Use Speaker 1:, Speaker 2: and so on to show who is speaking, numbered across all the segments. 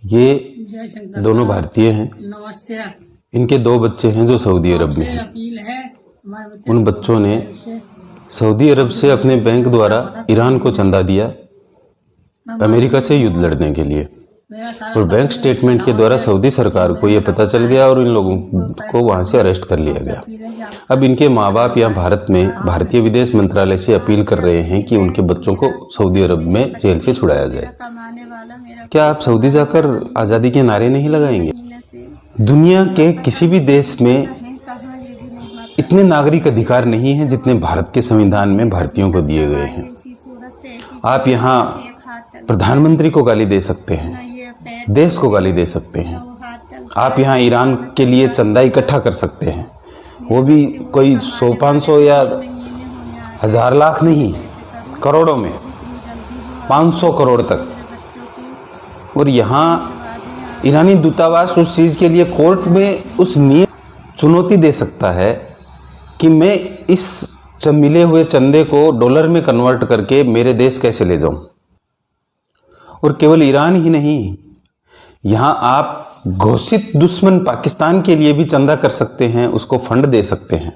Speaker 1: ये दोनों भारतीय हैं। इनके 2 बच्चे हैं जो सऊदी अरब में हैं। उन बच्चों ने सऊदी अरब से अपने बैंक द्वारा ईरान को चंदा दिया अमेरिका से युद्ध लड़ने के लिए, और बैंक स्टेटमेंट के द्वारा सऊदी सरकार को ये पता चल गया और इन लोगों को वहाँ से अरेस्ट कर लिया गया। अब इनके माँ बाप यहाँ भारत में भारतीय विदेश मंत्रालय से अपील कर रहे हैं कि उनके बच्चों को सऊदी अरब में जेल से छुड़ाया जाए। क्या आप सऊदी जाकर आज़ादी के नारे नहीं लगाएंगे? दुनिया के किसी भी देश में इतने नागरिक अधिकार नहीं हैं जितने भारत के संविधान में भारतीयों को दिए गए हैं। आप यहाँ प्रधानमंत्री को गाली दे सकते हैं, देश को गाली दे सकते हैं, आप यहाँ ईरान के लिए चंदा इकट्ठा कर सकते हैं, वो भी कोई 100-500 या 1000 लाख नहीं, करोड़ों में, 500 करोड़ तक। और यहाँ ईरानी दूतावास उस चीज़ के लिए कोर्ट में उस नियम चुनौती दे सकता है कि मैं इस मिले हुए चंदे को डॉलर में कन्वर्ट करके मेरे देश कैसे ले जाऊं। और केवल ईरान ही नहीं, यहाँ आप घोषित दुश्मन पाकिस्तान के लिए भी चंदा कर सकते हैं, उसको फंड दे सकते हैं,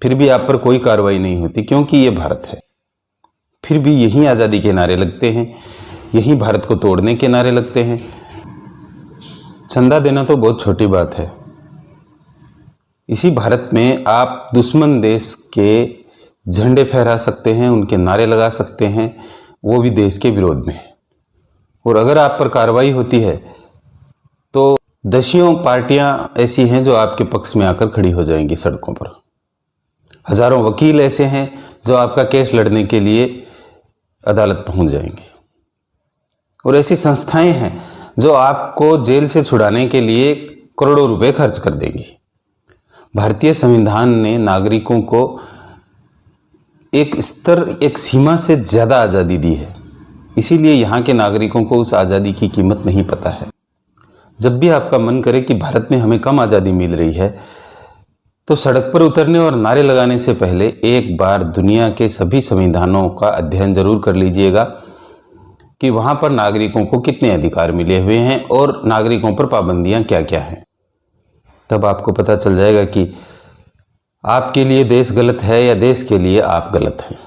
Speaker 1: फिर भी आप पर कोई कार्रवाई नहीं होती, क्योंकि ये भारत है। फिर भी यहीं आज़ादी के नारे लगते हैं, यहीं भारत को तोड़ने के नारे लगते हैं। चंदा देना तो बहुत छोटी बात है। इसी भारत में आप दुश्मन देश के झंडे फहरा सकते हैं, उनके नारे लगा सकते हैं, वो भी देश के विरोध में। और अगर आप पर कार्रवाई होती है तो दसियों पार्टियां ऐसी हैं जो आपके पक्ष में आकर खड़ी हो जाएंगी सड़कों पर। हजारों वकील ऐसे हैं जो आपका केस लड़ने के लिए अदालत पहुंच जाएंगे। और ऐसी संस्थाएं हैं जो आपको जेल से छुड़ाने के लिए करोड़ों रुपए खर्च कर देंगी। भारतीय संविधान ने नागरिकों को एक स्तर, एक सीमा से ज़्यादा आज़ादी दी है, इसीलिए यहाँ के नागरिकों को उस आज़ादी की कीमत नहीं पता है। जब भी आपका मन करे कि भारत में हमें कम आज़ादी मिल रही है, तो सड़क पर उतरने और नारे लगाने से पहले एक बार दुनिया के सभी संविधानों का अध्ययन जरूर कर लीजिएगा कि वहाँ पर नागरिकों को कितने अधिकार मिले हुए हैं और नागरिकों पर पाबंदियाँ क्या क्या हैं। तब आपको पता चल जाएगा कि आपके लिए देश गलत है या देश के लिए आप गलत हैं।